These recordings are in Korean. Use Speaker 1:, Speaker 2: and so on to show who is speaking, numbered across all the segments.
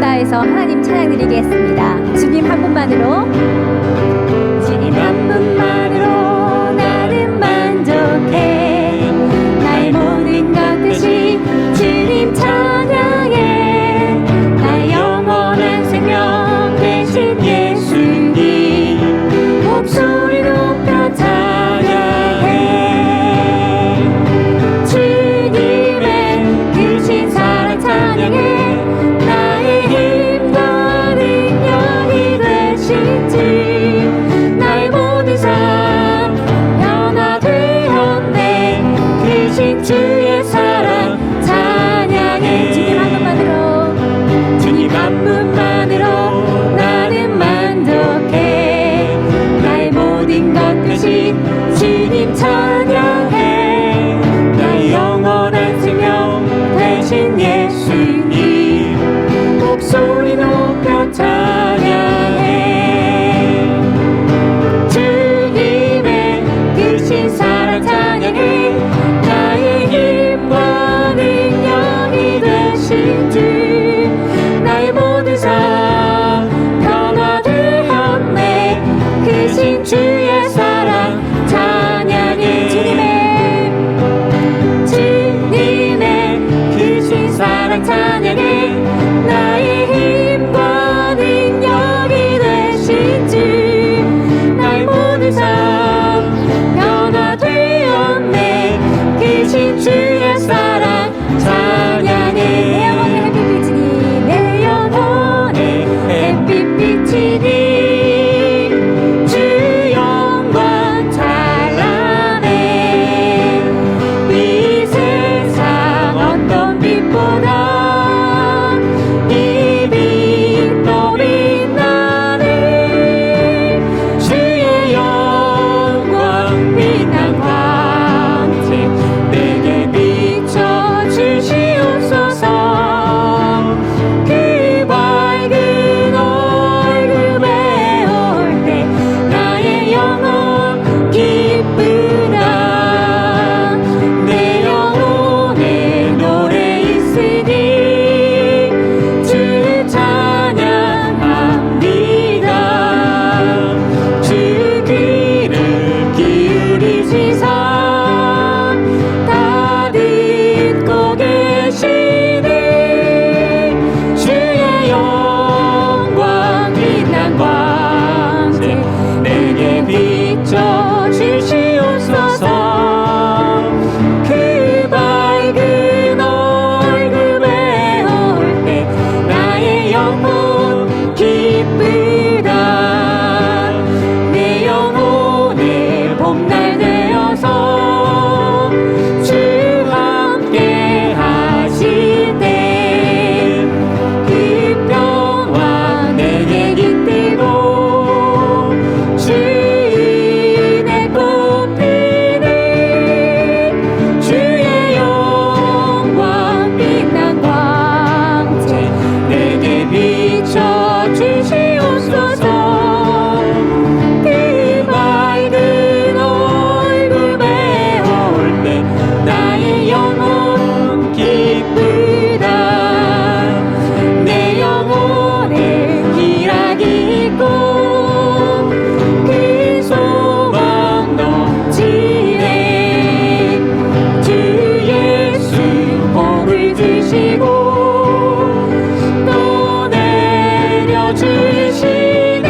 Speaker 1: 다해서 하나님 찬양 드리겠습니다. 주님 한 분만으로, 주님 한 분만으로 나는 만족해. 나의 모든 것 대신 주님 찬양해. 나의 영원한 생명 대신 예수님 목소리 높여 찬양해. 주님의 크신 사랑 찬양해. 나의 모든 삶 변화되었네. 크신 주의 사랑 찬양해. 주님 한 분만으로, 주님 한 분만으로 나는 만족해. 나의 모든 것 대신 주님 찬양해. 나의 영원한 생명 대신 예수님 목소리 높여 찬양해. 사랑 찬양해. 나의 힘과 능력이 되신 주 나의 모든 삶 변화되었네. 크신 주의 사랑 찬양해. 주님의 크신 사랑 찬양해. 나의 힘과 능력이 되신 주 나의 모든 삶 크신 주의 사랑 찬양해. 내 영혼의 햇빛 비치니 주 영광 찬란해. 이 세상 어떤 빛보다 이 빛 더 빛나네. 주의 영광 빛난 광채 내게 비춰 주시옵소서. 그 밝은 얼굴 배울 때 나의 영혼 기쁘다. 내 영혼에 노래 있으니 주 찬양합니다. 주 귀를 기울이시사 비춰 주시옵소서. 그 밝은 얼굴 배울 때 나의 영혼 기쁘다. 내 영혼의 봄날 되어서 주 함께 하실 때 그 평화 내게 깃들고 비춰 주시옵소서. 그 밝은 얼굴 배울 때 나의 영혼 기쁘다. 내 영혼에 희락이 있고 그 소망 넘치네. 주 예수 복을 주시고 주시니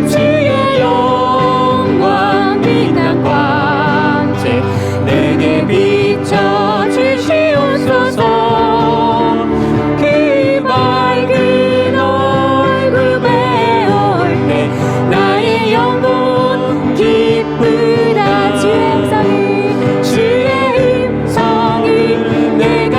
Speaker 1: 주의 영광 빛난 광채 내게 비춰 주시옵소서. 그 밝은 얼굴 배울 때 나의 영혼 기쁘다. 주의 음성이 내가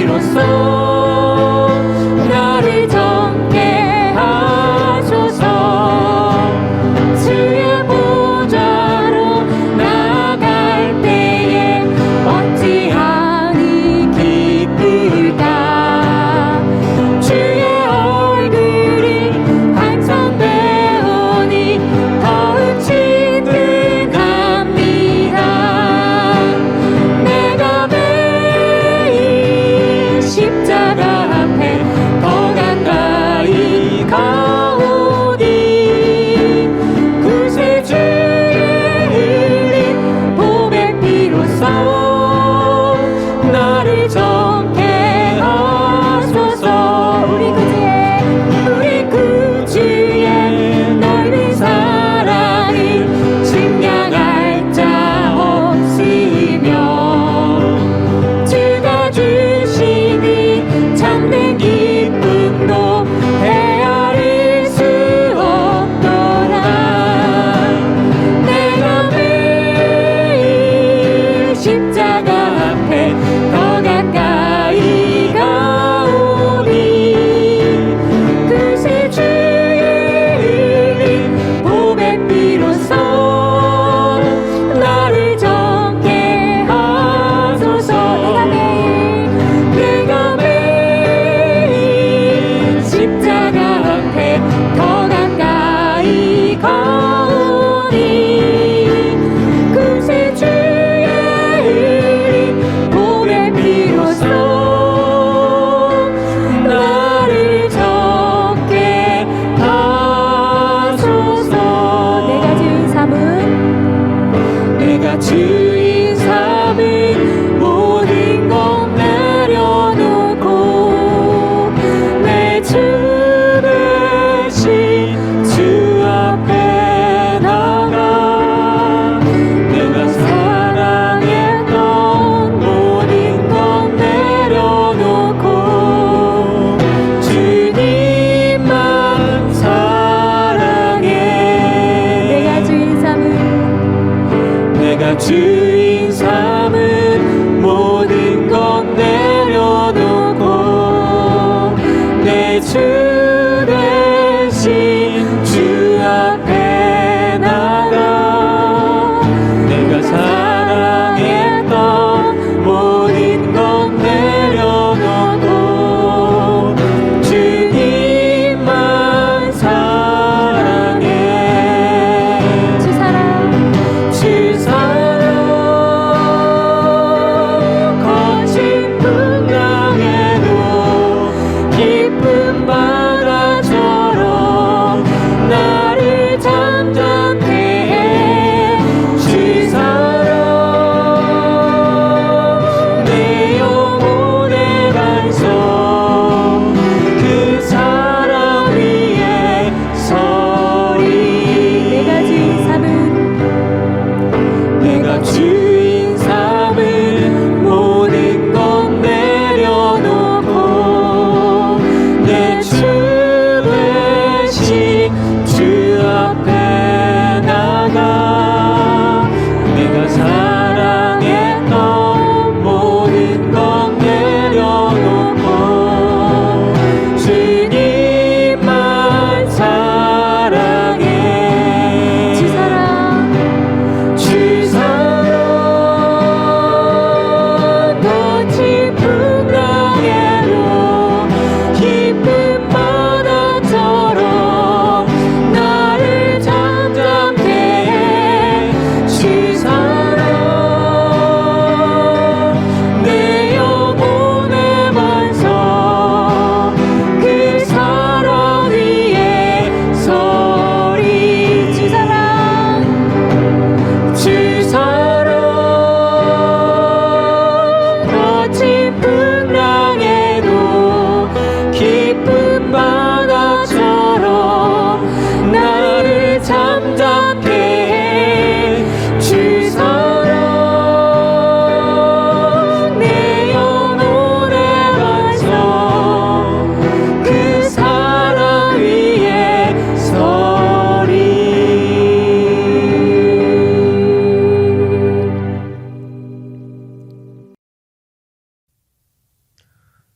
Speaker 1: 비로소 나를 정케 하소서. 주의 보좌로 나갈 때에 어찌하니 기쁠까. 주의 얼굴이 환성되오니 더욱 친근합니다. 내가 매일 십자가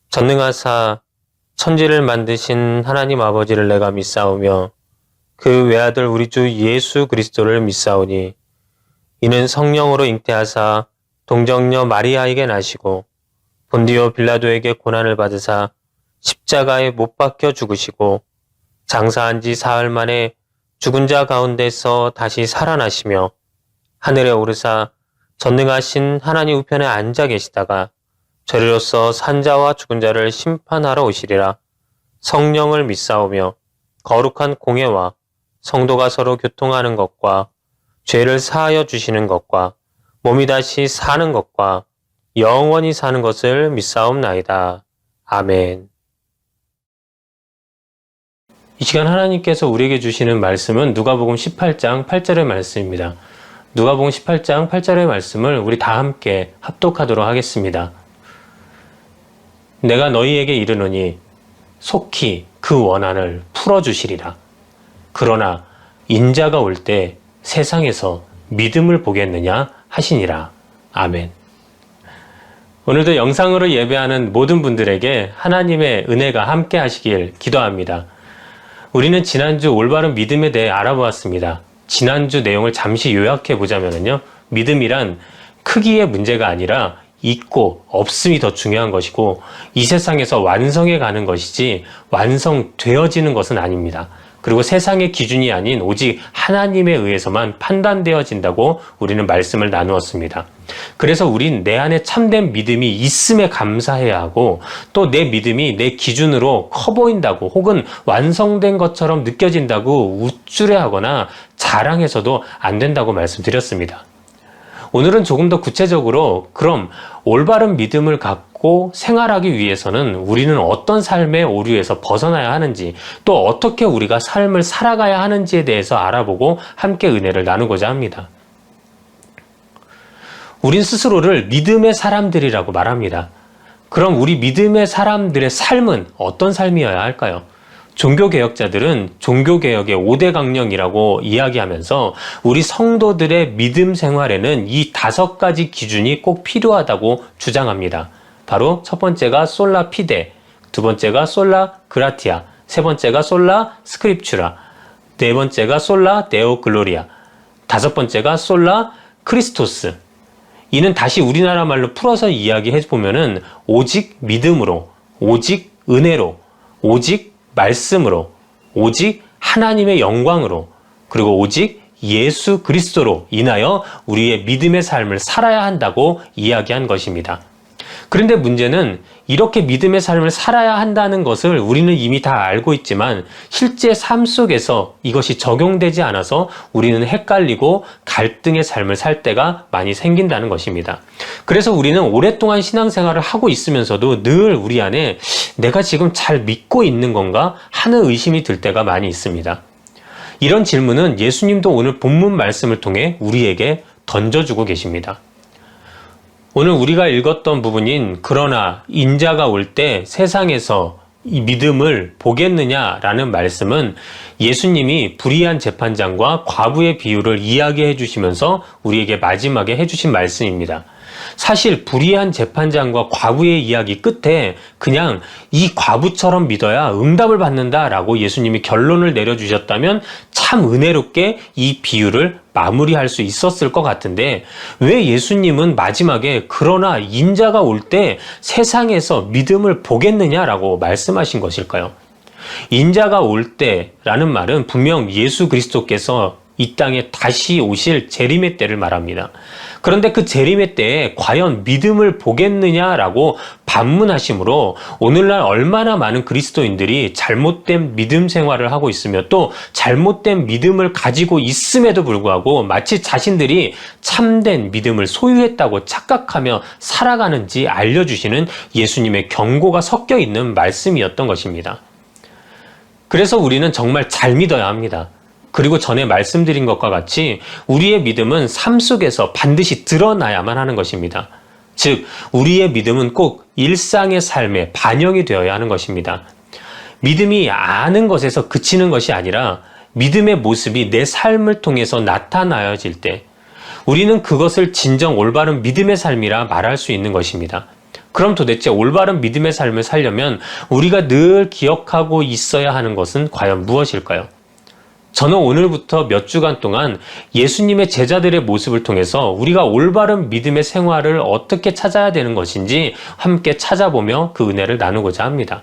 Speaker 2: 전능하사 천지를 만드신 하나님 아버지를 내가 믿사오며 그 외아들 우리 주 예수 그리스도를 믿사오니 이는 성령으로 잉태하사 동정녀 마리아에게 나시고 본디오 빌라도에게 고난을 받으사 십자가에 못 박혀 죽으시고 장사한 지 사흘 만에 죽은 자 가운데서 다시 살아나시며 하늘에 오르사 전능하신 하나님 우편에 앉아 계시다가 저리로서 산자와 죽은 자를 심판하러 오시리라. 성령을 믿사오며 거룩한 공예와 성도가 서로 교통하는 것과 죄를 사하여 주시는 것과 몸이 다시 사는 것과 영원히 사는 것을 믿사옵나이다. 아멘. 이 시간 하나님께서 우리에게 주시는 말씀은 누가복음 18장 8절의 말씀입니다. 누가복음 18장 8절의 말씀을 우리 다 함께 합독하도록 하겠습니다. 내가 너희에게 이르노니 속히 그 원한을 풀어주시리라. 그러나 인자가 올 때 세상에서 믿음을 보겠느냐 하시니라. 아멘. 오늘도 영상으로 예배하는 모든 분들에게 하나님의 은혜가 함께 하시길 기도합니다. 우리는 지난주 올바른 믿음에 대해 알아보았습니다. 지난주 내용을 잠시 요약해 보자면요. 믿음이란 크기의 문제가 아니라 있고 없음이 더 중요한 것이고 이 세상에서 완성해 가는 것이지 완성되어지는 것은 아닙니다. 그리고 세상의 기준이 아닌 오직 하나님에 의해서만 판단되어진다고 우리는 말씀을 나누었습니다. 그래서 우린 내 안에 참된 믿음이 있음에 감사해야 하고 또 내 믿음이 내 기준으로 커 보인다고 혹은 완성된 것처럼 느껴진다고 우쭐해하거나 자랑해서도 안 된다고 말씀드렸습니다. 오늘은 조금 더 구체적으로 그럼 올바른 믿음을 갖고 생활하기 위해서는 우리는 어떤 삶의 오류에서 벗어나야 하는지 또 어떻게 우리가 삶을 살아가야 하는지에 대해서 알아보고 함께 은혜를 나누고자 합니다. 우린 스스로를 믿음의 사람들이라고 말합니다. 그럼 우리 믿음의 사람들의 삶은 어떤 삶이어야 할까요? 종교개혁자들은 종교개혁의 5대 강령이라고 이야기하면서 우리 성도들의 믿음 생활에는 이 5가지 기준이 꼭 필요하다고 주장합니다. 바로 첫 번째가 솔라 피데, 두 번째가 솔라 그라티아, 세 번째가 솔라 스크립추라, 네 번째가 솔라 데오 글로리아, 다섯 번째가 솔라 크리스토스. 이는 다시 우리나라 말로 풀어서 이야기해보면은 오직 믿음으로, 오직 은혜로, 오직 말씀으로, 오직 하나님의 영광으로, 그리고 오직 예수 그리스도로 인하여 우리의 믿음의 삶을 살아야 한다고 이야기한 것입니다. 그런데 문제는 이렇게 믿음의 삶을 살아야 한다는 것을 우리는 이미 다 알고 있지만 실제 삶 속에서 이것이 적용되지 않아서 우리는 헷갈리고 갈등의 삶을 살 때가 많이 생긴다는 것입니다. 그래서 우리는 오랫동안 신앙생활을 하고 있으면서도 늘 우리 안에 내가 지금 잘 믿고 있는 건가 하는 의심이 들 때가 많이 있습니다. 이런 질문은 예수님도 오늘 본문 말씀을 통해 우리에게 던져주고 계십니다. 오늘 우리가 읽었던 부분인 그러나 인자가 올 때 세상에서 이 믿음을 보겠느냐라는 말씀은 예수님이 불의한 재판장과 과부의 비유를 이야기해 주시면서 우리에게 마지막에 해주신 말씀입니다. 사실 불의한 재판장과 과부의 이야기 끝에 그냥 이 과부처럼 믿어야 응답을 받는다라고 예수님이 결론을 내려주셨다면 참 은혜롭게 이 비유를 마무리할 수 있었을 것 같은데 왜 예수님은 마지막에 그러나 인자가 올 때 세상에서 믿음을 보겠느냐라고 말씀하신 것일까요? 인자가 올 때라는 말은 분명 예수 그리스도께서 이 땅에 다시 오실 재림의 때를 말합니다. 그런데 그 재림의 때에 과연 믿음을 보겠느냐라고 반문하시므로 오늘날 얼마나 많은 그리스도인들이 잘못된 믿음 생활을 하고 있으며 또 잘못된 믿음을 가지고 있음에도 불구하고 마치 자신들이 참된 믿음을 소유했다고 착각하며 살아가는지 알려주시는 예수님의 경고가 섞여 있는 말씀이었던 것입니다. 그래서 우리는 정말 잘 믿어야 합니다. 그리고 전에 말씀드린 것과 같이 우리의 믿음은 삶 속에서 반드시 드러나야만 하는 것입니다. 즉, 우리의 믿음은 꼭 일상의 삶에 반영이 되어야 하는 것입니다. 믿음이 아는 것에서 그치는 것이 아니라 믿음의 모습이 내 삶을 통해서 나타나야질 때 우리는 그것을 진정 올바른 믿음의 삶이라 말할 수 있는 것입니다. 그럼 도대체 올바른 믿음의 삶을 살려면 우리가 늘 기억하고 있어야 하는 것은 과연 무엇일까요? 저는 오늘부터 몇 주간 동안 예수님의 제자들의 모습을 통해서 우리가 올바른 믿음의 생활을 어떻게 찾아야 되는 것인지 함께 찾아보며 그 은혜를 나누고자 합니다.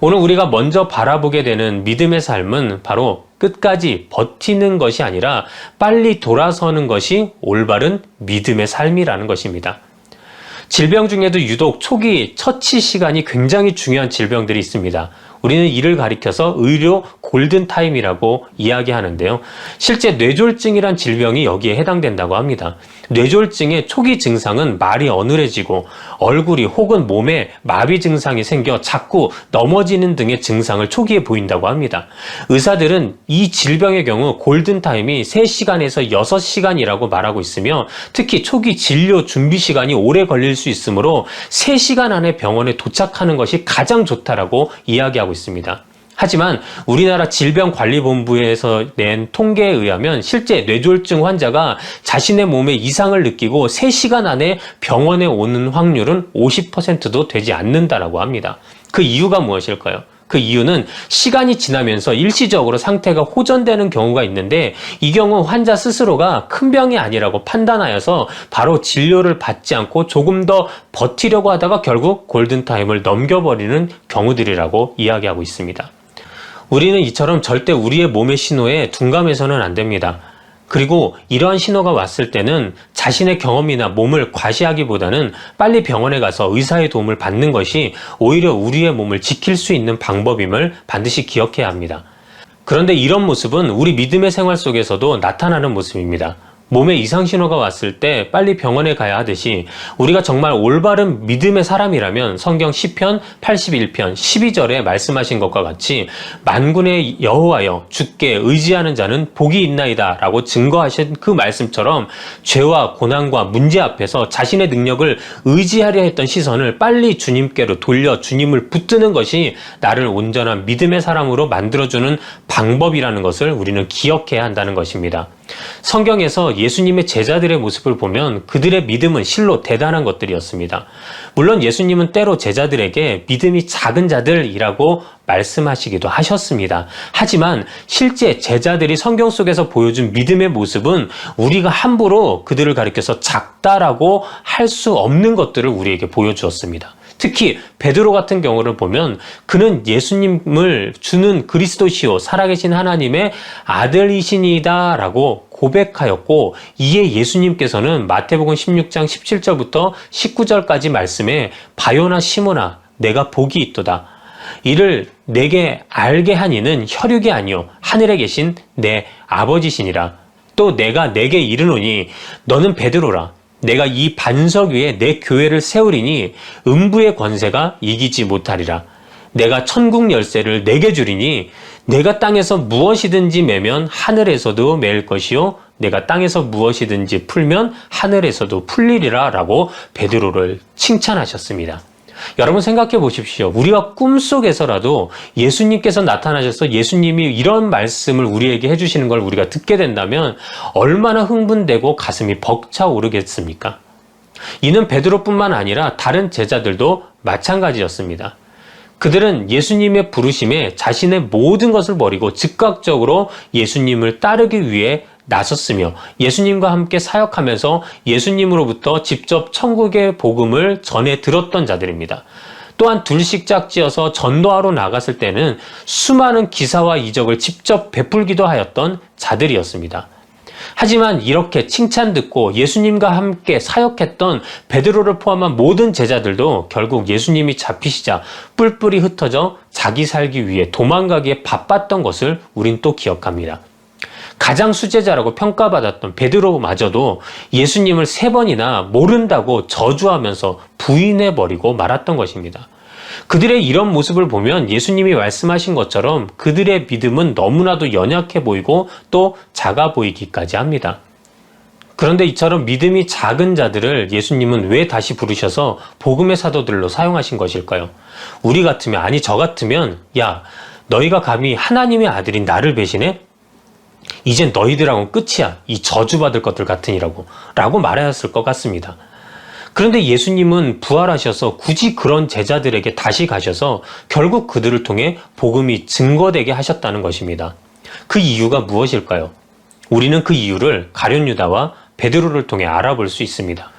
Speaker 2: 오늘 우리가 먼저 바라보게 되는 믿음의 삶은 바로 끝까지 버티는 것이 아니라 빨리 돌아서는 것이 올바른 믿음의 삶이라는 것입니다. 질병 중에도 유독 초기 처치 시간이 굉장히 중요한 질병들이 있습니다. 우리는 이를 가리켜서 의료 골든타임이라고 이야기하는데요. 실제 뇌졸중이란 질병이 여기에 해당된다고 합니다. 뇌졸중의 초기 증상은 말이 어눌해지고 얼굴이 혹은 몸에 마비 증상이 생겨 자꾸 넘어지는 등의 증상을 초기에 보인다고 합니다. 의사들은 이 질병의 경우 골든타임이 3시간에서 6시간이라고 말하고 있으며 특히 초기 진료 준비 시간이 오래 걸릴 수 있으므로 3시간 안에 병원에 도착하는 것이 가장 좋다라고 이야기하고 있습니다. 하지만 우리나라 질병관리본부에서 낸 통계에 의하면 실제 뇌졸중 환자가 자신의 몸에 이상을 느끼고 3시간 안에 병원에 오는 확률은 50%도 되지 않는다라고 합니다. 그 이유가 무엇일까요? 그 이유는 시간이 지나면서 일시적으로 상태가 호전되는 경우가 있는데 이 경우 환자 스스로가 큰 병이 아니라고 판단하여서 바로 진료를 받지 않고 조금 더 버티려고 하다가 결국 골든타임을 넘겨버리는 경우들이라고 이야기하고 있습니다. 우리는 이처럼 절대 우리의 몸의 신호에 둔감해서는 안 됩니다. 그리고 이러한 신호가 왔을 때는 자신의 경험이나 몸을 과시하기보다는 빨리 병원에 가서 의사의 도움을 받는 것이 오히려 우리의 몸을 지킬 수 있는 방법임을 반드시 기억해야 합니다. 그런데 이런 모습은 우리 믿음의 생활 속에서도 나타나는 모습입니다. 몸에 이상 신호가 왔을 때 빨리 병원에 가야 하듯이 우리가 정말 올바른 믿음의 사람이라면 성경 시편 81편 12절에 말씀하신 것과 같이 만군의 여호와여 주께 의지하는 자는 복이 있나이다 라고 증거하신 그 말씀처럼 죄와 고난과 문제 앞에서 자신의 능력을 의지하려 했던 시선을 빨리 주님께로 돌려 주님을 붙드는 것이 나를 온전한 믿음의 사람으로 만들어주는 방법이라는 것을 우리는 기억해야 한다는 것입니다. 성경에서 예수님의 제자들의 모습을 보면 그들의 믿음은 실로 대단한 것들이었습니다. 물론 예수님은 때로 제자들에게 믿음이 작은 자들이라고 말씀하시기도 하셨습니다. 하지만 실제 제자들이 성경 속에서 보여준 믿음의 모습은 우리가 함부로 그들을 가리켜서 작다라고 할 수 없는 것들을 우리에게 보여주었습니다. 특히 베드로 같은 경우를 보면 그는 예수님을 주는 그리스도시요 살아계신 하나님의 아들이시니다 라고 고백하였고 이에 예수님께서는 마태복음 16장 17절부터 19절까지 말씀에 바요나 시몬아 내가 복이 있도다. 이를 내게 알게 한 이는 혈육이 아니요 하늘에 계신 내 아버지시니라. 또 내가 내게 이르노니 너는 베드로라. 내가 이 반석 위에 내 교회를 세우리니 음부의 권세가 이기지 못하리라. 내가 천국 열쇠를 내게 주리니 내가 땅에서 무엇이든지 매면 하늘에서도 매일 것이요 내가 땅에서 무엇이든지 풀면 하늘에서도 풀리리라 라고 베드로를 칭찬하셨습니다. 여러분 생각해 보십시오. 우리가 꿈속에서라도 예수님께서 나타나셔서 예수님이 이런 말씀을 우리에게 해주시는 걸 우리가 듣게 된다면 얼마나 흥분되고 가슴이 벅차오르겠습니까? 이는 베드로뿐만 아니라 다른 제자들도 마찬가지였습니다. 그들은 예수님의 부르심에 자신의 모든 것을 버리고 즉각적으로 예수님을 따르기 위해 나섰으며 예수님과 함께 사역하면서 예수님으로부터 직접 천국의 복음을 전해 들었던 자들입니다. 또한 둘씩 짝지어서 전도하러 나갔을 때는 수많은 기사와 이적을 직접 베풀기도 하였던 자들이었습니다. 하지만 이렇게 칭찬 듣고 예수님과 함께 사역했던 베드로를 포함한 모든 제자들도 결국 예수님이 잡히시자 뿔뿔이 흩어져 자기 살기 위해 도망가기에 바빴던 것을 우린 또 기억합니다. 가장 수제자라고 평가받았던 베드로마저도 예수님을 3번이나 모른다고 저주하면서 부인해버리고 말았던 것입니다. 그들의 이런 모습을 보면 예수님이 말씀하신 것처럼 그들의 믿음은 너무나도 연약해 보이고 또 작아 보이기까지 합니다. 그런데 이처럼 믿음이 작은 자들을 예수님은 왜 다시 부르셔서 복음의 사도들로 사용하신 것일까요? 우리 같으면, 아니 저 같으면 야 너희가 감히 하나님의 아들인 나를 배신해? 이젠 너희들하고는 끝이야. 이 저주받을 것들 같으니라고 라고 말하였을 것 같습니다. 그런데 예수님은 부활하셔서 굳이 그런 제자들에게 다시 가셔서 결국 그들을 통해 복음이 증거되게 하셨다는 것입니다. 그 이유가 무엇일까요? 우리는 그 이유를 가룟 유다와 베드로를 통해 알아볼 수 있습니다.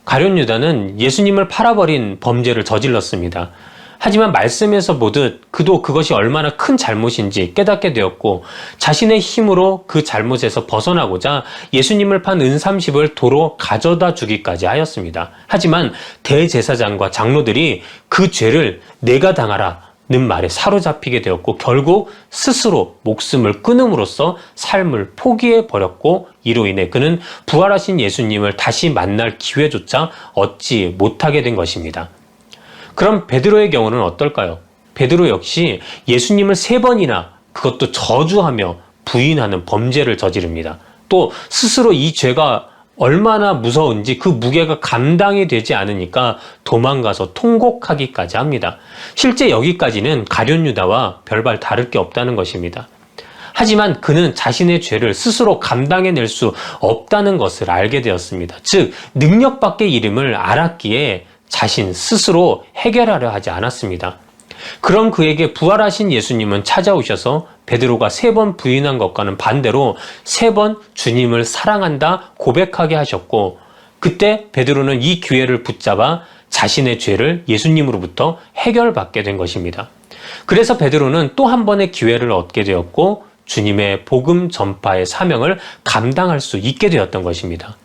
Speaker 2: 가룟 유다는 예수님을 팔아버린 범죄를 저질렀습니다. 하지만 말씀에서 보듯 그도 그것이 얼마나 큰 잘못인지 깨닫게 되었고 자신의 힘으로 그 잘못에서 벗어나고자 예수님을 판 은30을 도로 가져다 주기까지 하였습니다. 하지만 대제사장과 장로들이 그 죄를 내가 당하라 는 말에 사로잡히게 되었고 결국 스스로 목숨을 끊음으로써 삶을 포기해 버렸고 이로 인해 그는 부활하신 예수님을 다시 만날 기회조차 얻지 못하게 된 것입니다. 그럼 베드로의 경우는 어떨까요? 베드로 역시 예수님을 3번이나 그것도 저주하며 부인하는 범죄를 저지릅니다. 또 스스로 이 죄가 얼마나 무서운지 그 무게가 감당이 되지 않으니까 도망가서 통곡하기까지 합니다. 실제 여기까지는 가룟 유다와 별반 다를 게 없다는 것입니다. 하지만 그는 자신의 죄를 스스로 감당해낼 수 없다는 것을 알게 되었습니다. 즉 능력 밖의 이름을 알았기에 자신 스스로 해결하려 하지 않았습니다. 그럼 그에게 부활하신 예수님은 찾아오셔서 베드로가 3번 부인한 것과는 반대로 3번 주님을 사랑한다 고백하게 하셨고 그때 베드로는 이 기회를 붙잡아 자신의 죄를 예수님으로부터 해결받게 된 것입니다. 그래서 베드로는 또 한 번의 기회를 얻게 되었고 주님의 복음 전파의 사명을 감당할 수 있게 되었던 것입니다.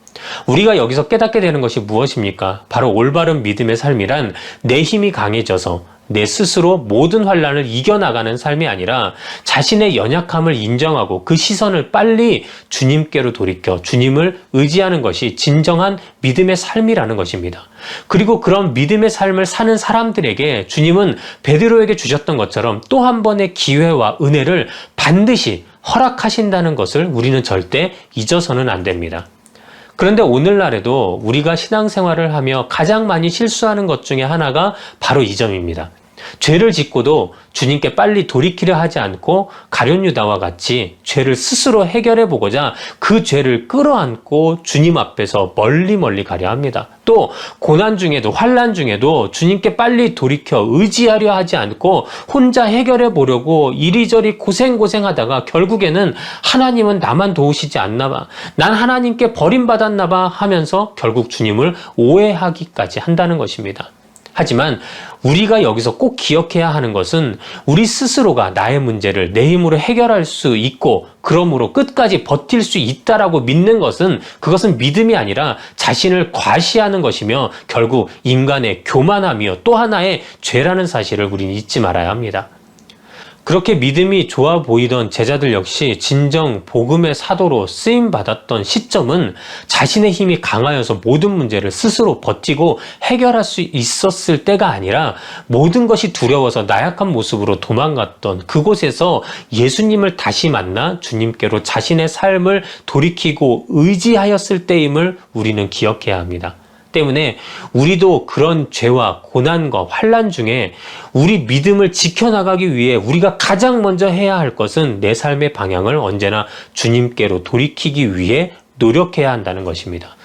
Speaker 2: 우리가 여기서 깨닫게 되는 것이 무엇입니까? 바로 올바른 믿음의 삶이란 내 힘이 강해져서 내 스스로 모든 환난을 이겨나가는 삶이 아니라 자신의 연약함을 인정하고 그 시선을 빨리 주님께로 돌이켜 주님을 의지하는 것이 진정한 믿음의 삶이라는 것입니다. 그리고 그런 믿음의 삶을 사는 사람들에게 주님은 베드로에게 주셨던 것처럼 또 한 번의 기회와 은혜를 반드시 허락하신다는 것을 우리는 절대 잊어서는 안 됩니다. 그런데 오늘날에도 우리가 신앙생활을 하며 가장 많이 실수하는 것 중에 하나가 바로 이 점입니다. 죄를 짓고도 주님께 빨리 돌이키려 하지 않고 가룟 유다와 같이 죄를 스스로 해결해 보고자 그 죄를 끌어안고 주님 앞에서 멀리 가려 합니다. 또 고난 중에도 환난 중에도 주님께 빨리 돌이켜 의지하려 하지 않고 혼자 해결해 보려고 이리저리 고생하다가 결국에는 하나님은 나만 도우시지 않나 봐, 난 하나님께 버림받았나 봐 하면서 결국 주님을 오해하기까지 한다는 것입니다. 하지만 우리가 여기서 꼭 기억해야 하는 것은 우리 스스로가 나의 문제를 내 힘으로 해결할 수 있고 그러므로 끝까지 버틸 수 있다라고 믿는 것은 그것은 믿음이 아니라 자신을 과시하는 것이며 결국 인간의 교만함이요 또 하나의 죄라는 사실을 우리는 잊지 말아야 합니다. 그렇게 믿음이 좋아 보이던 제자들 역시 진정 복음의 사도로 쓰임받았던 시점은 자신의 힘이 강하여서 모든 문제를 스스로 버티고 해결할 수 있었을 때가 아니라 모든 것이 두려워서 나약한 모습으로 도망갔던 그곳에서 예수님을 다시 만나 주님께로 자신의 삶을 돌이키고 의지하였을 때임을 우리는 기억해야 합니다. 때문에 우리도 그런 죄와 고난과 환난 중에 우리 믿음을 지켜나가기 위해 우리가 가장 먼저 해야 할 것은 내 삶의 방향을 언제나 주님께로 돌이키기 위해 노력해야 한다는 것입니다.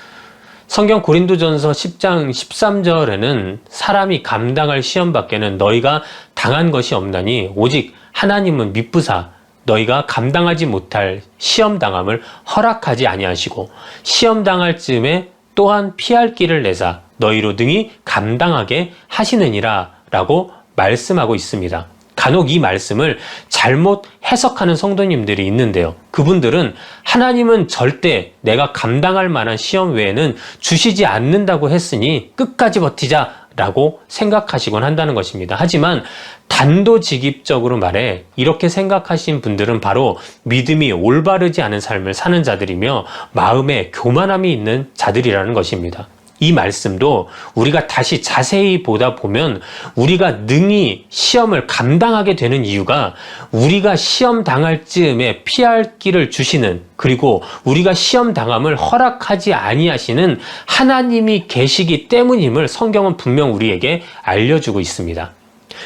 Speaker 2: 성경 고린도전서 10장 13절에는 사람이 감당할 시험 밖에는 너희가 당한 것이 없나니 오직 하나님은 미쁘사 너희가 감당하지 못할 시험 당함을 허락하지 아니하시고 시험 당할 즈음에 또한 피할 길을 내사 너희로 능히 감당하게 하시느니라 라고 말씀하고 있습니다. 간혹 이 말씀을 잘못 해석하는 성도님들이 있는데요. 그분들은 하나님은 절대 내가 감당할 만한 시험 외에는 주시지 않는다고 했으니 끝까지 버티자 라고 생각하시곤 한다는 것입니다. 하지만 단도직입적으로 말해 이렇게 생각하신 분들은 바로 믿음이 올바르지 않은 삶을 사는 자들이며 마음에 교만함이 있는 자들이라는 것입니다. 이 말씀도 우리가 다시 자세히 보다 보면 우리가 능히 시험을 감당하게 되는 이유가 우리가 시험 당할 즈음에 피할 길을 주시는 그리고 우리가 시험 당함을 허락하지 아니하시는 하나님이 계시기 때문임을 성경은 분명 우리에게 알려주고 있습니다.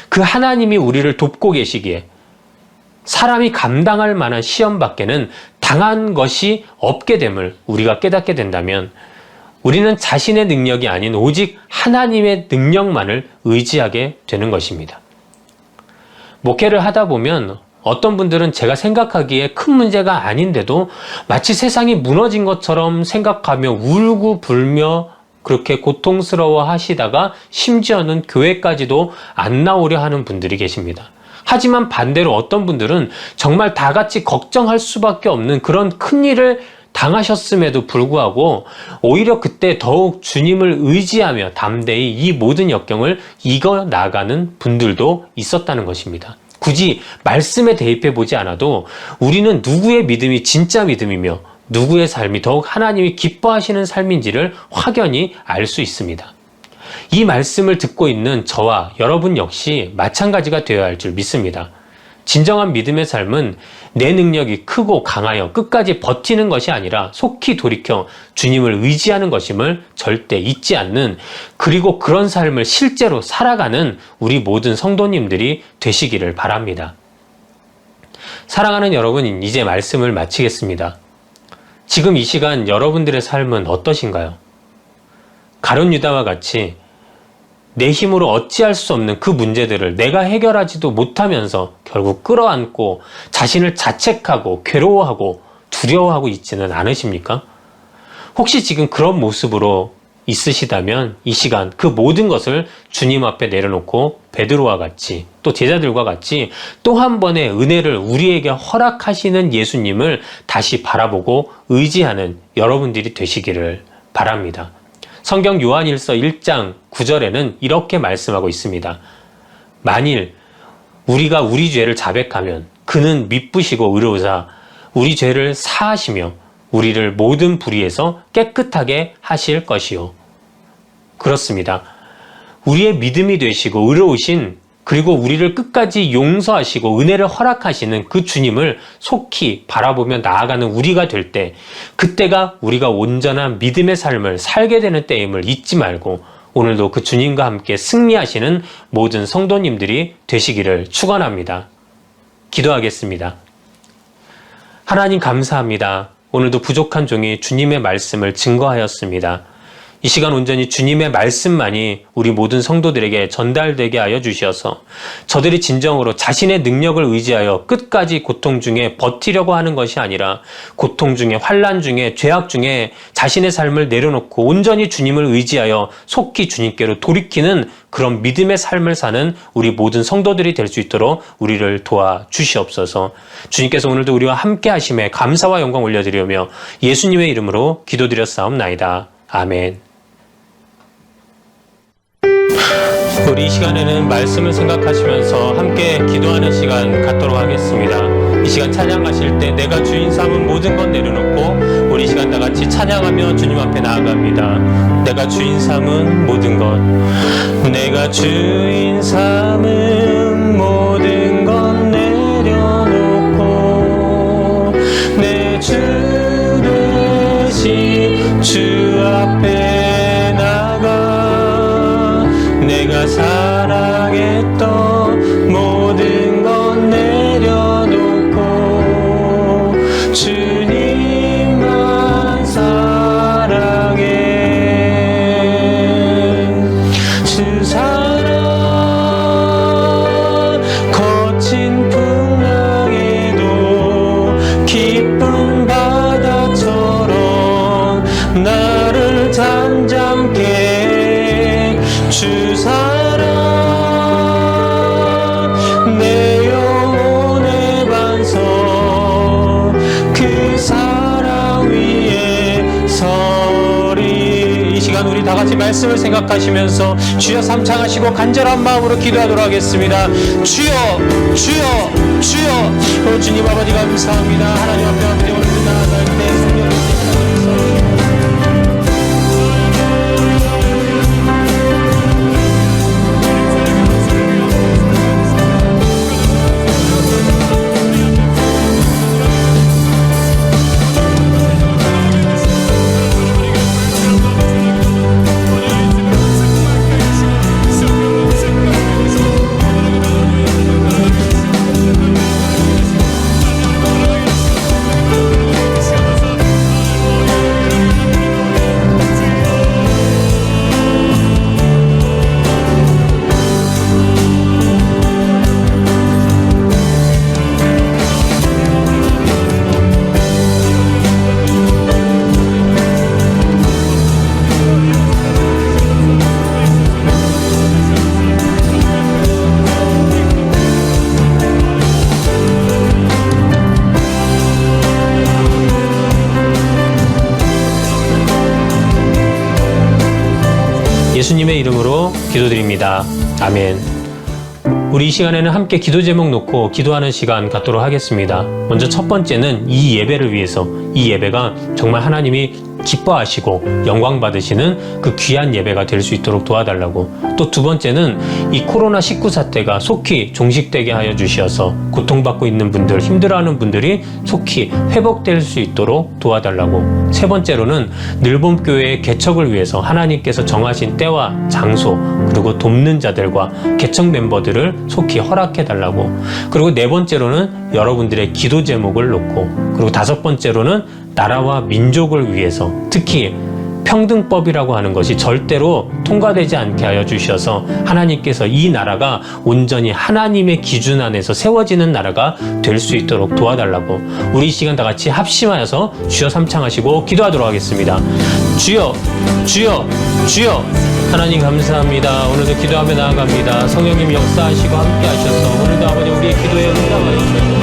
Speaker 2: 그 하나님이 우리를 돕고 계시기에 사람이 감당할 만한 시험 밖에는 당한 것이 없게 됨을 우리가 깨닫게 된다면 우리는 자신의 능력이 아닌 오직 하나님의 능력만을 의지하게 되는 것입니다. 목회를 하다 보면 어떤 분들은 제가 생각하기에 큰 문제가 아닌데도 마치 세상이 무너진 것처럼 생각하며 울고 불며 그렇게 고통스러워 하시다가 심지어는 교회까지도 안 나오려 하는 분들이 계십니다. 하지만 반대로 어떤 분들은 정말 다 같이 걱정할 수밖에 없는 그런 큰 일을 당하셨음에도 불구하고 오히려 그때 더욱 주님을 의지하며 담대히 이 모든 역경을 이겨 나가는 분들도 있었다는 것입니다. 굳이 말씀에 대입해 보지 않아도 우리는 누구의 믿음이 진짜 믿음이며 누구의 삶이 더욱 하나님이 기뻐하시는 삶인지를 확연히 알 수 있습니다. 이 말씀을 듣고 있는 저와 여러분 역시 마찬가지가 되어야 할 줄 믿습니다. 진정한 믿음의 삶은 내 능력이 크고 강하여 끝까지 버티는 것이 아니라 속히 돌이켜 주님을 의지하는 것임을 절대 잊지 않는, 그리고 그런 삶을 실제로 살아가는 우리 모든 성도님들이 되시기를 바랍니다. 사랑하는 여러분, 이제 말씀을 마치겠습니다. 지금 이 시간 여러분들의 삶은 어떠신가요? 가룟 유다와 같이 내 힘으로 어찌할 수 없는 그 문제들을 내가 해결하지도 못하면서 결국 끌어안고 자신을 자책하고 괴로워하고 두려워하고 있지는 않으십니까? 혹시 지금 그런 모습으로 있으시다면 이 시간 그 모든 것을 주님 앞에 내려놓고 베드로와 같이 또 제자들과 같이 또 한 번의 은혜를 우리에게 허락하시는 예수님을 다시 바라보고 의지하는 여러분들이 되시기를 바랍니다. 성경 요한일서 1장 9절에는 이렇게 말씀하고 있습니다. 만일 우리가 우리 죄를 자백하면 그는 미쁘시고 의로우사 우리 죄를 사하시며 우리를 모든 불의에서 깨끗하게 하실 것이요. 그렇습니다. 우리의 믿음이 되시고 의로우신, 그리고 우리를 끝까지 용서하시고 은혜를 허락하시는 그 주님을 속히 바라보며 나아가는 우리가 될 때, 그때가 우리가 온전한 믿음의 삶을 살게 되는 때임을 잊지 말고 오늘도 그 주님과 함께 승리하시는 모든 성도님들이 되시기를 축원합니다. 기도하겠습니다. 하나님 감사합니다. 오늘도 부족한 종이 주님의 말씀을 증거하였습니다. 이 시간 온전히 주님의 말씀만이 우리 모든 성도들에게 전달되게 하여 주셔서 저들이 진정으로 자신의 능력을 의지하여 끝까지 고통 중에 버티려고 하는 것이 아니라 고통 중에, 환난 중에, 죄악 중에 자신의 삶을 내려놓고 온전히 주님을 의지하여 속히 주님께로 돌이키는 그런 믿음의 삶을 사는 우리 모든 성도들이 될 수 있도록 우리를 도와주시옵소서. 주님께서 오늘도 우리와 함께 하심에 감사와 영광 올려드리며 예수님의 이름으로 기도드렸사옵나이다. 아멘. 우리 이 시간에는 말씀을 생각하시면서 함께 기도하는 시간 갖도록 하겠습니다. 이 시간 찬양하실 때 내가 주인 삼은 모든 것 내려놓고 우리 이 시간 다 같이 찬양하며 주님 앞에 나아갑니다. 내가 주인 삼은 모든 것, 내가 주인 삼은 모든 것 내려놓고 내 주 대신 주 앞에 나가 내가 사랑했던 모든 것 내려놓고 주님만 사랑해. 주 사랑 거친 풍랑에도 기쁜 바다처럼 나를 잠잠케 주 사랑 내 영혼의 반석 그 사랑 위에 서리. 이 시간 우리 다 같이 말씀을 생각하시면서 주여 삼창하시고 간절한 마음으로 기도하도록 하겠습니다. 주여 주여 주여. 주님 아버지 감사합니다. 하나님 앞에 아버지 오늘도 나아갈 때 성령을 예수님의 이름으로 기도드립니다. 아멘. 우리 이 시간에는 함께 기도 제목 놓고 기도하는 시간 갖도록 하겠습니다. 먼저 첫 번째는 이 예배를 위해서, 이 예배가 정말 하나님이 기뻐하시고 영광 받으시는 그 귀한 예배가 될 수 있도록 도와달라고, 또 두 번째는 이 코로나19 사태가 속히 종식되게 하여 주시어서 고통받고 있는 분들, 힘들어하는 분들이 속히 회복될 수 있도록 도와달라고, 세 번째로는 늘봄교회의 개척을 위해서 하나님께서 정하신 때와 장소, 그리고 돕는 자들과 개척 멤버들을 속히 허락해 달라고, 그리고 네 번째로는 여러분들의 기도 제목을 놓고, 그리고 다섯 번째로는 나라와 민족을 위해서, 특히 평등법이라고 하는 것이 절대로 통과되지 않게 하여 주셔서 하나님께서 이 나라가 온전히 하나님의 기준 안에서 세워지는 나라가 될 수 있도록 도와달라고, 우리 이 시간 다 같이 합심하여서 주여 삼창하시고 기도하도록 하겠습니다. 주여, 주여, 주여. 하나님 감사합니다. 오늘도 기도하며 나아갑니다. 성령님 역사하시고 함께 하셔서 오늘도 아버지 우리의 기도에 응답하여 주셔서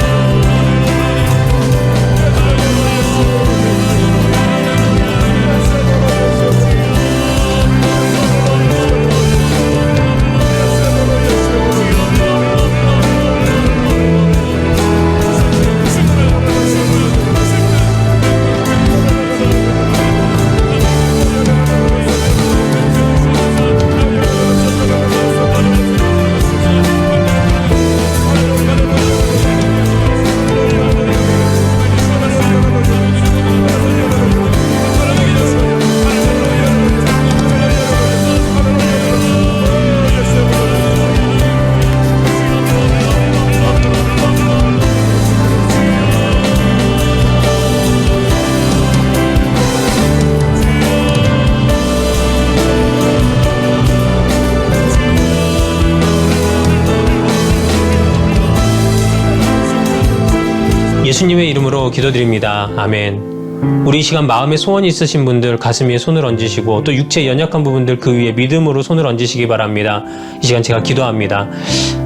Speaker 2: 예수님의 이름으로 기도드립니다. 아멘. 우리 이 시간 마음에 소원이 있으신 분들 가슴 위에 손을 얹으시고, 또 육체 연약한 부분들 그 위에 믿음으로 손을 얹으시기 바랍니다. 이 시간 제가 기도합니다.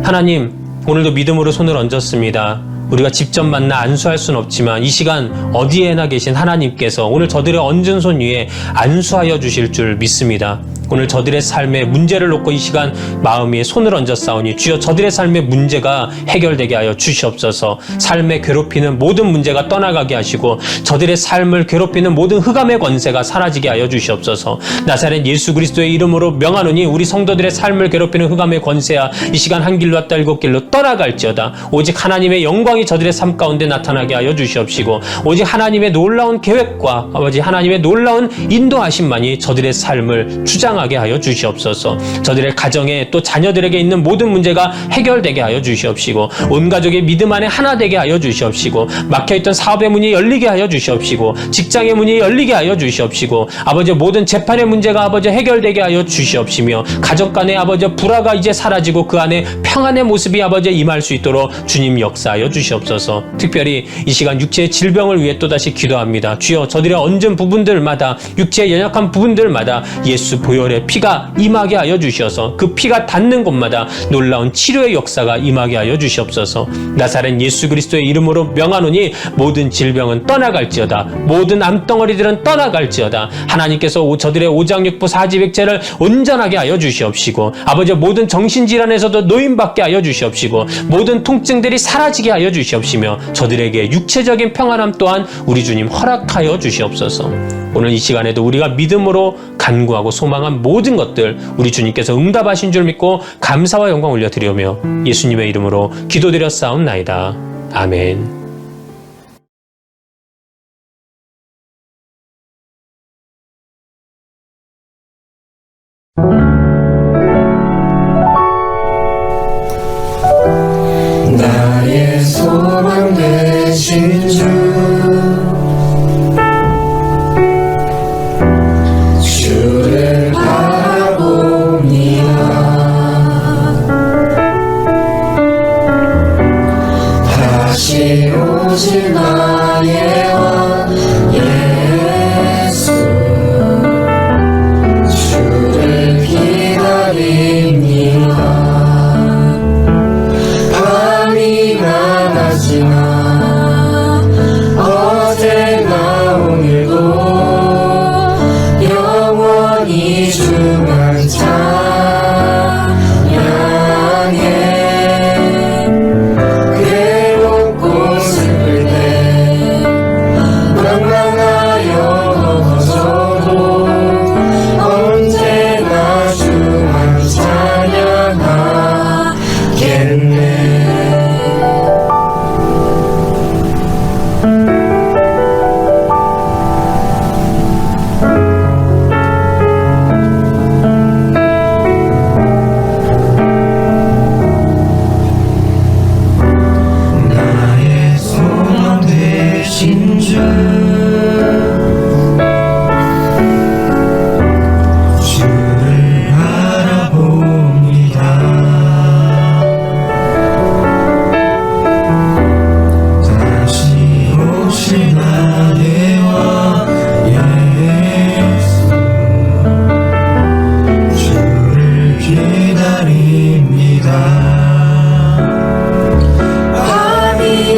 Speaker 2: 하나님, 오늘도 믿음으로 손을 얹었습니다. 우리가 직접 만나 안수할 수는 없지만 이 시간 어디에나 계신 하나님께서 오늘 저들의 얹은 손 위에 안수하여 주실 줄 믿습니다. 오늘 저들의 삶의 문제를 놓고 이 시간 마음 위에 손을 얹었사오니 주여 저들의 삶의 문제가 해결되게 하여 주시옵소서. 삶에 괴롭히는 모든 문제가 떠나가게 하시고 저들의 삶을 괴롭히는 모든 흑암의 권세가 사라지게 하여 주시옵소서. 나사렛 예수 그리스도의 이름으로 명하노니 우리 성도들의 삶을 괴롭히는 흑암의 권세야 이 시간 한 길로 왔다 일곱 길로 떠나갈지어다. 오직 하나님의 영광이 저들의 삶 가운데 나타나게 하여 주시옵시고, 오직 하나님의 놀라운 계획과 아버지 하나님의 놀라운 인도하심만이 저들의 삶을 주장하게 하여 주시옵소서. 저들의 가정에 또 자녀들에게 있는 모든 문제가 해결되게 하여 주시옵시고, 온 가족의 믿음 안에 하나 되게 하여 주시옵시고, 막혀있던 사업의 문이 열리게 하여 주시옵시고, 직장의 문이 열리게 하여 주시옵시고, 아버지 모든 재판의 문제가 아버지 해결되게 하여 주시옵시며, 가족 간의 아버지 불화가 이제 사라지고 그 안에 평안의 모습이 아버지 임할 수 있도록 주님 역사하여 주시옵소서. 특별히 이 시간 육체의 질병을 위해 또다시 기도합니다. 주여 저들의 얹은 부분들마다, 육체의 연약한 부분들마다 예수 보혈의 피가 임하게 하여 주시어서 그 피가 닿는 곳마다 놀라운 치료의 역사가 임하게 하여 주시옵소서. 나사렛 예수 그리스도의 이름으로 명하노니 모든 질병은 떠나갈지어다. 모든 암덩어리들은 떠나갈지어다. 하나님께서 저들의 오장육부 사지백체를 온전하게 하여 주시옵시고, 아버지 모든 정신질환에서도 노인받게 하여 주시옵시고, 모든 통증들이 사라지게 하여 주시옵시며, 저들에게 육체적인 평안함 또한 우리 주님 허락하여 주시옵소서. 오늘 이 시간에도 우리가 믿음으로 간구하고 소망한 모든 것들 우리 주님께서 응답하신 줄 믿고 감사와 영광 올려드리오며 예수님의 이름으로 기도드렸사옵나이다. 아멘.
Speaker 3: 나의 소망 되신 주를 바라봅니다. 다시 오실 나의 왕 예수, 주를 기다립니다. 어제나 오늘도 영원히 주만 찾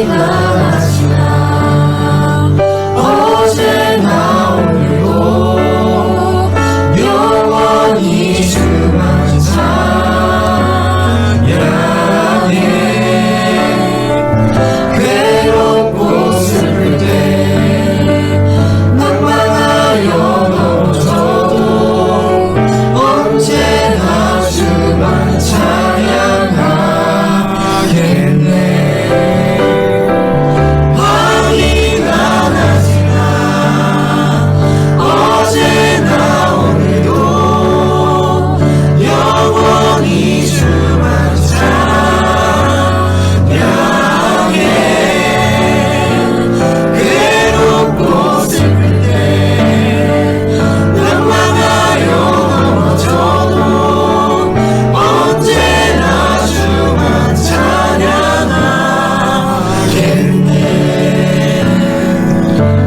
Speaker 3: 왕이나 하시나 어제나 오늘도 영원히 주만 찬양해 괴롭고 슬플 때 낙망하여 넘어져도 언제나 주만 찬양하겠네 왕이나 하시나 어제나 오늘도 영원히 주만 찬양해 괴롭고 슬플 때 낙망하여 넘어져도 언제나 주만 찬양하겠네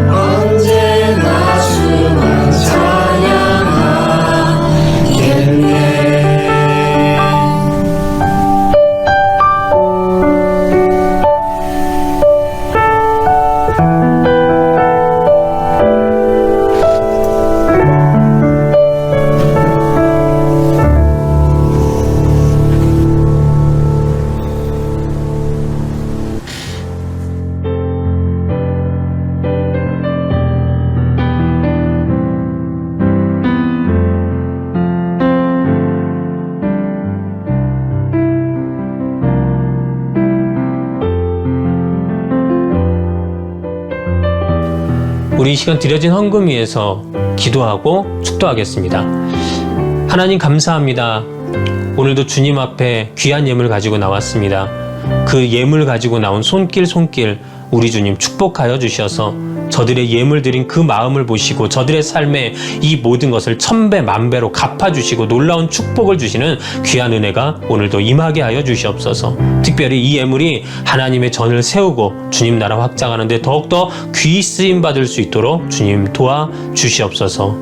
Speaker 3: 언제나 주만 찬양하겠네
Speaker 2: 우리 이 시간 드려진 헌금 위해서 기도하고 축도하겠습니다. 하나님 감사합니다. 오늘도 주님 앞에 귀한 예물 가지고 나왔습니다. 그 예물 가지고 나온 손길 우리 주님 축복하여 주셔서 저들의 예물 드린 그 마음을 보시고 저들의 삶에 이 모든 것을 천배 만배로 갚아주시고 놀라운 축복을 주시는 귀한 은혜가 오늘도 임하게 하여 주시옵소서. 특별히 이 예물이 하나님의 전을 세우고 주님 나라 확장하는 데 더욱더 귀히 쓰임 받을 수 있도록 주님 도와주시옵소서.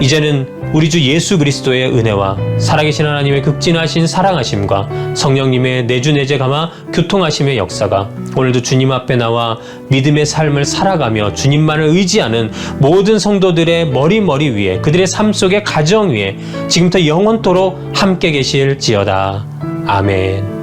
Speaker 2: 이제는 우리 주 예수 그리스도의 은혜와 살아계신 하나님의 극진하신 사랑하심과 성령님의 내주 내재 감화 교통하심의 역사가 오늘도 주님 앞에 나와 믿음의 삶을 살아가며 주님만을 의지하는 모든 성도들의 머리 위에 그들의 삶 속의 가정 위에 지금부터 영원토록 함께 계실지어다. 아멘.